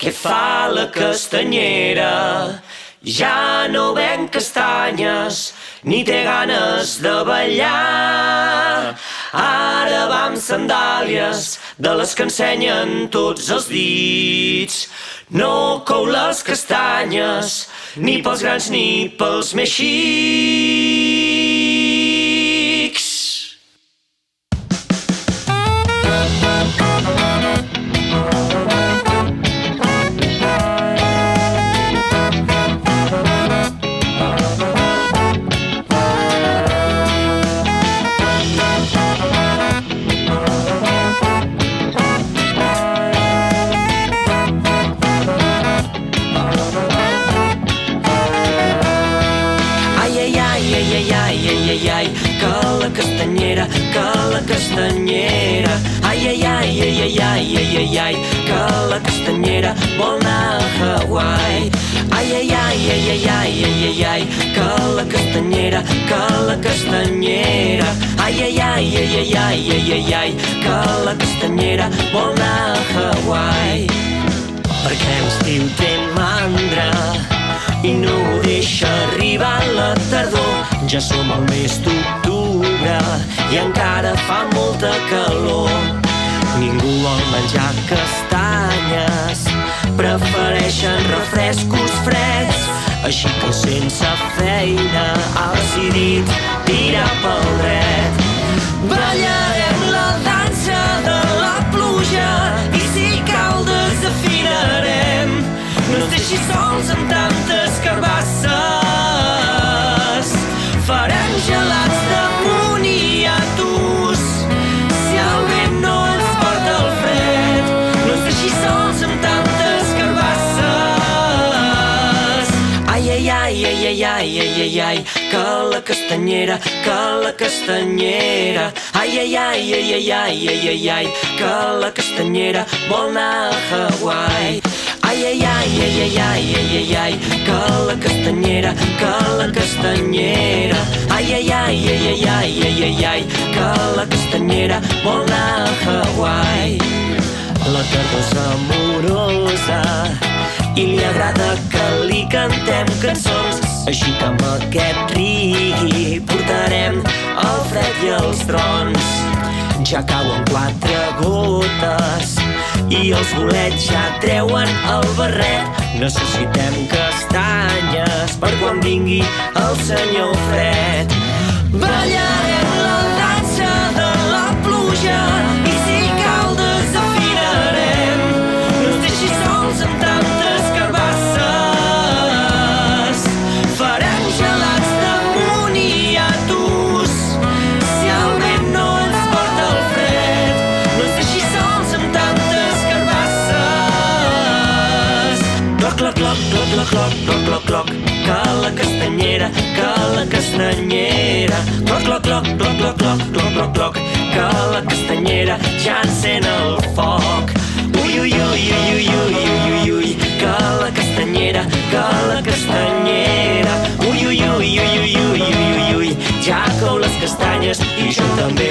Què fa la castanyera? Ja no ven castanyes, ni té ganes de ballar. Ara va amb sandàlies, de les que ensenyen tots els dits. No cou les castanyes, ni pels grans ni pels més xics. Ai, que la castanyera, que la castanyera. Ai, ai, ai, ai, ai, ai, ai, ai, ai, que la castanyera vol anar a Hawaii. Ai, ai, ai, ai, ai, ai, ai, ai, ai, que la castanyera, que la castanyera. Ai, ai, ai, ai, ai, ai, ai, ai, ai, que la castanyera vol anar a Hawaii. Perquè l'estiu té mandra i no deixa arribar la tardor. Ja som al mes d'octubre i encara fa molta calor. Ningú vol menjar castanyes, prefereixen refrescos freds. Així que sense feina ha decidit tirar pel dret. Ballarem la dansa de la pluja i si cal desafinarem. No ens deixis sols amb tantes carbasses. Farem gelats de moniatos si el vent no ens porta el fred. No ens deixis sols amb tantes carbasses. Ai, ai, ai, ai, ai, ai, ai, ai, ai, que la castanyera, que la castanyera. Ai, ai, ai, ai, ai, ai, ai, ai, ai, que la castanyera vol anar a Hawaii. Ai, ai, ai, ai, ai, ai, ai, ai, ai, que la castanyera, que la castanyera. Ai, ai, ai, ai, ai, ai, ai, ai, ai, que la castanyera vol anar a Hawaii. La tardor és amorosa i li agrada que li cantem cançons. Així que amb aquest rigui portarem el fred i els trons. Ja cauen 4 gotes i els bolets ja treuen el barret. Necessitem castanyes per quan vingui el senyor fred. Ballarem la dansa de la pluja i si cal desafinarem. No ens deixis sols amb tantes carbasses. Farem gelats de moniatos si el vent no ens porta el fred. No ens deixis sols amb tantes carbasses. Cloc, cloc, cloc, cloc, cloc, cloc, cloc, cloc, cloc, que la castanyera, que la castanyera. Cloc, cloc, cloc, cloc, cloc, cloc, cloc, cloc, cloc, que la castanyera ja encén el foc. Ui, ui, ui, ui, ui, ui, ui, ui, ui, que la castanyera, que la castanyera. Ui, ui, ui, ui, ui, ui, ui, ui, ui, ja cou les castanyes i jo també